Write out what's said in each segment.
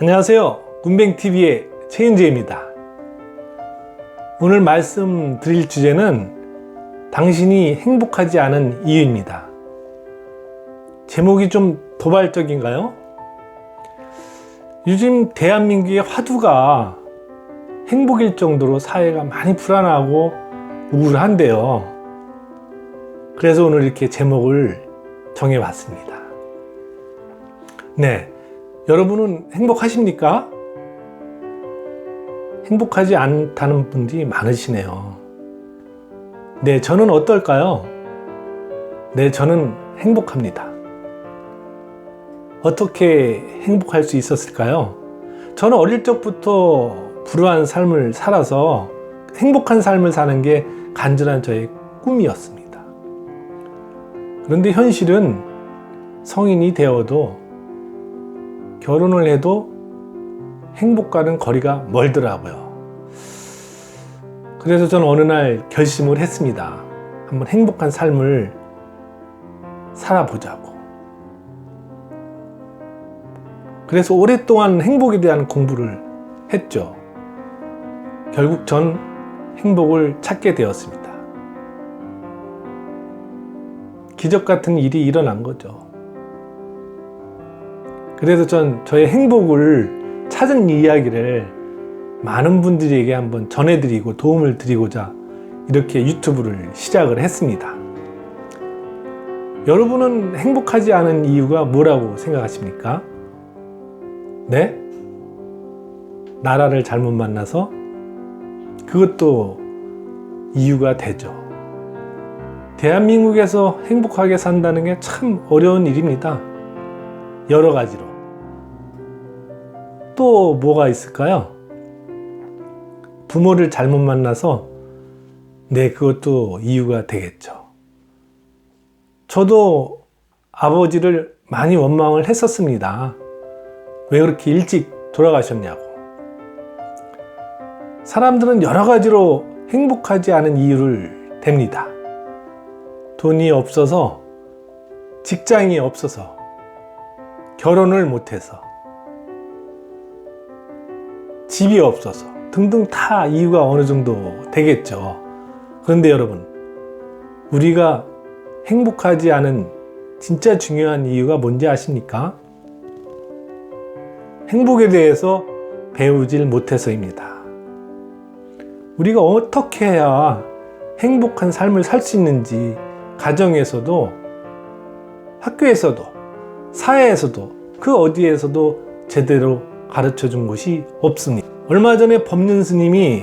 안녕하세요. 문뱅TV의 최인재입니다. 오늘 말씀드릴 주제는 당신이 행복하지 않은 이유입니다. 제목이 좀 도발적인가요? 요즘 대한민국의 화두가 행복일 정도로 사회가 많이 불안하고 우울한데요. 그래서 오늘 이렇게 제목을 정해봤습니다. 네, 여러분은 행복하십니까? 행복하지 않다는 분들이 많으시네요. 네, 저는 어떨까요? 네, 저는 행복합니다. 어떻게 행복할 수 있었을까요? 저는 어릴 적부터 불우한 삶을 살아서 행복한 삶을 사는 게 간절한 저의 꿈이었습니다. 그런데 현실은 성인이 되어도 결혼을 해도 행복과는 거리가 멀더라고요. 그래서 저는 어느 날 결심을 했습니다. 한번 행복한 삶을 살아보자고. 그래서 오랫동안 행복에 대한 공부를 했죠. 결국 전 행복을 찾게 되었습니다. 기적 같은 일이 일어난 거죠. 그래서 전 저의 행복을 찾은 이야기를 많은 분들에게 한번 전해드리고 도움을 드리고자 이렇게 유튜브를 시작을 했습니다. 여러분은 행복하지 않은 이유가 뭐라고 생각하십니까? 네? 나라를 잘못 만나서? 그것도 이유가 되죠. 대한민국에서 행복하게 산다는 게 참 어려운 일입니다. 여러 가지로. 또 뭐가 있을까요? 부모를 잘못 만나서 네, 그것도 이유가 되겠죠. 저도 아버지를 많이 원망을 했었습니다. 왜 그렇게 일찍 돌아가셨냐고. 사람들은 여러 가지로 행복하지 않은 이유를 댑니다. 돈이 없어서, 직장이 없어서, 결혼을 못해서, 집이 없어서 등등 다 이유가 어느 정도 되겠죠. 그런데 여러분, 우리가 행복하지 않은 진짜 중요한 이유가 뭔지 아십니까? 행복에 대해서 배우질 못해서입니다. 우리가 어떻게 해야 행복한 삶을 살 수 있는지 가정에서도 학교에서도 사회에서도 그 어디에서도 제대로 가르쳐 준 곳이 없습니다. 얼마 전에 법륜 스님이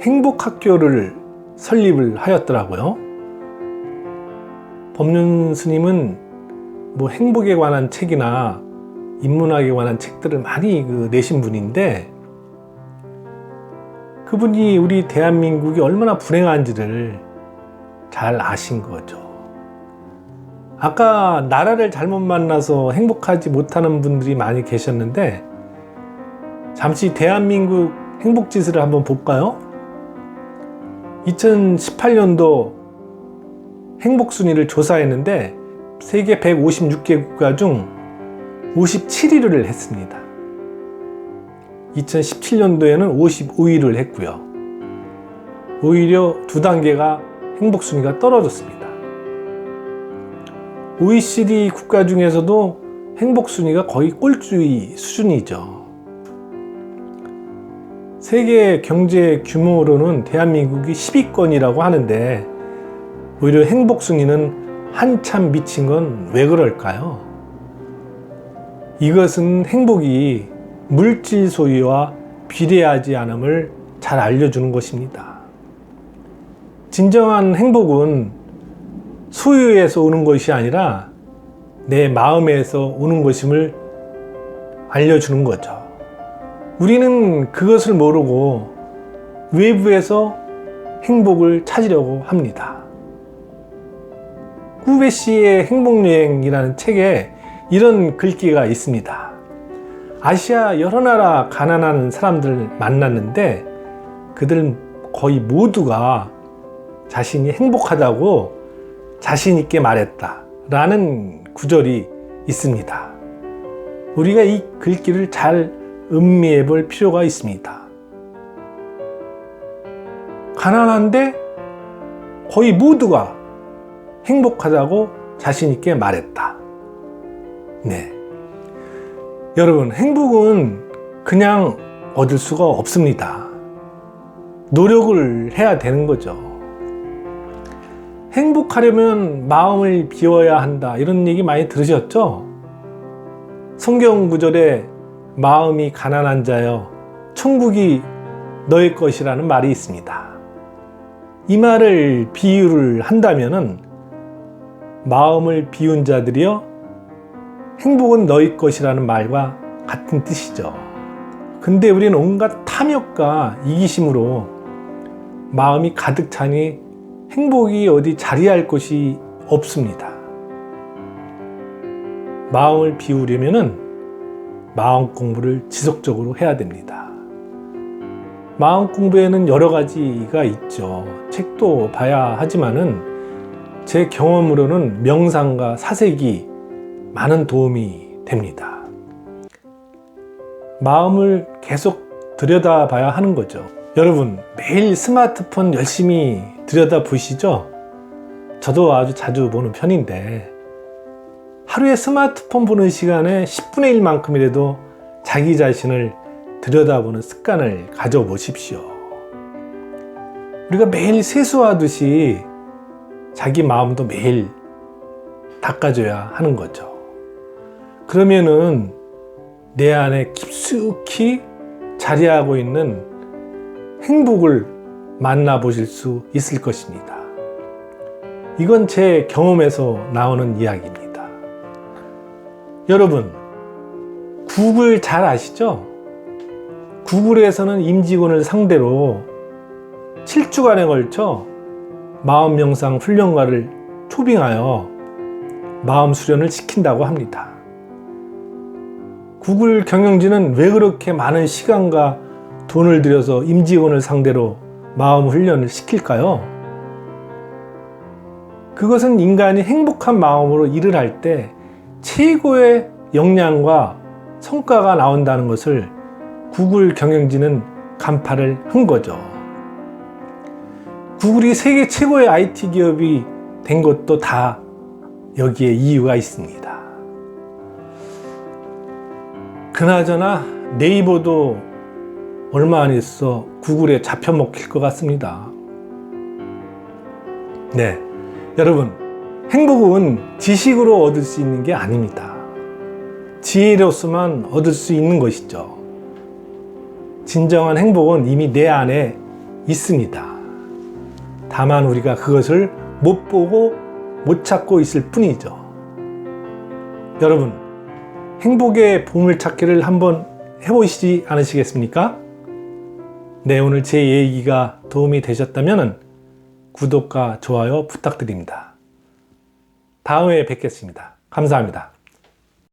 행복학교를 설립을 하였더라고요. 법륜 스님은 뭐 행복에 관한 책이나 인문학에 관한 책들을 많이 내신 분인데 그분이 우리 대한민국이 얼마나 불행한지를 잘 아신 거죠. 아까 나라를 잘못 만나서 행복하지 못하는 분들이 많이 계셨는데 잠시 대한민국 행복지수를 한번 볼까요? 2018년도 행복순위를 조사했는데 세계 156개 국가 중 57위를 했습니다. 2017년도에는 55위를 했고요. 오히려 2단계가 행복순위가 떨어졌습니다. OECD 국가 중에서도 행복순위가 거의 꼴찌 수준이죠. 세계 경제 규모로는 대한민국이 10위권이라고 하는데 오히려 행복순위는 한참 미친 건 왜 그럴까요? 이것은 행복이 물질 소유와 비례하지 않음을 잘 알려주는 것입니다. 진정한 행복은 소유에서 오는 것이 아니라 내 마음에서 오는 것임을 알려주는 거죠. 우리는 그것을 모르고 외부에서 행복을 찾으려고 합니다. 꾸베 씨의 행복여행이라는 책에 이런 글귀가 있습니다. 아시아 여러 나라 가난한 사람들을 만났는데 그들 거의 모두가 자신이 행복하다고 자신 있게 말했다 라는 구절이 있습니다. 우리가 이 글귀를 잘 음미해 볼 필요가 있습니다. 가난한데 거의 모두가 행복하다고 자신있게 말했다. 네. 여러분, 행복은 그냥 얻을 수가 없습니다. 노력을 해야 되는 거죠. 행복하려면 마음을 비워야 한다. 이런 얘기 많이 들으셨죠? 성경 구절에 마음이 가난한 자여 천국이 너의 것이라는 말이 있습니다. 이 말을 비유를 한다면은 마음을 비운 자들이여 행복은 너희 것이라는 말과 같은 뜻이죠. 근데 우리는 온갖 탐욕과 이기심으로 마음이 가득 차니 행복이 어디 자리할 곳이 없습니다. 마음을 비우려면은 마음 공부를 지속적으로 해야 됩니다. 마음 공부에는 여러 가지가 있죠. 책도 봐야 하지만은 제 경험으로는 명상과 사색이 많은 도움이 됩니다. 마음을 계속 들여다봐야 하는 거죠. 여러분, 매일 스마트폰 열심히 들여다보시죠? 저도 아주 자주 보는 편인데 하루에 스마트폰 보는 시간의 10분의 1만큼이라도 자기 자신을 들여다보는 습관을 가져보십시오. 우리가 매일 세수하듯이 자기 마음도 매일 닦아줘야 하는 거죠. 그러면은 내 안에 깊숙이 자리하고 있는 행복을 만나보실 수 있을 것입니다. 이건 제 경험에서 나오는 이야기입니다. 여러분, 구글 잘 아시죠? 구글에서는 임직원을 상대로 7주간에 걸쳐 마음 명상 훈련가를 초빙하여 마음 수련을 시킨다고 합니다. 구글 경영진은 왜 그렇게 많은 시간과 돈을 들여서 임직원을 상대로 마음 훈련을 시킬까요? 그것은 인간이 행복한 마음으로 일을 할 때 최고의 역량과 성과가 나온다는 것을 구글 경영진은 간파를 한 거죠. 구글이 세계 최고의 IT 기업이 된 것도 다 여기에 이유가 있습니다. 그나저나 네이버도 얼마 안 있어 구글에 잡혀먹힐 것 같습니다. 네, 여러분, 행복은 지식으로 얻을 수 있는 게 아닙니다. 지혜로서만 얻을 수 있는 것이죠. 진정한 행복은 이미 내 안에 있습니다. 다만 우리가 그것을 못 보고 못 찾고 있을 뿐이죠. 여러분, 행복의 보물찾기를 한번 해보시지 않으시겠습니까? 네, 오늘 제 얘기가 도움이 되셨다면 구독과 좋아요 부탁드립니다. 다음에 뵙겠습니다. 감사합니다.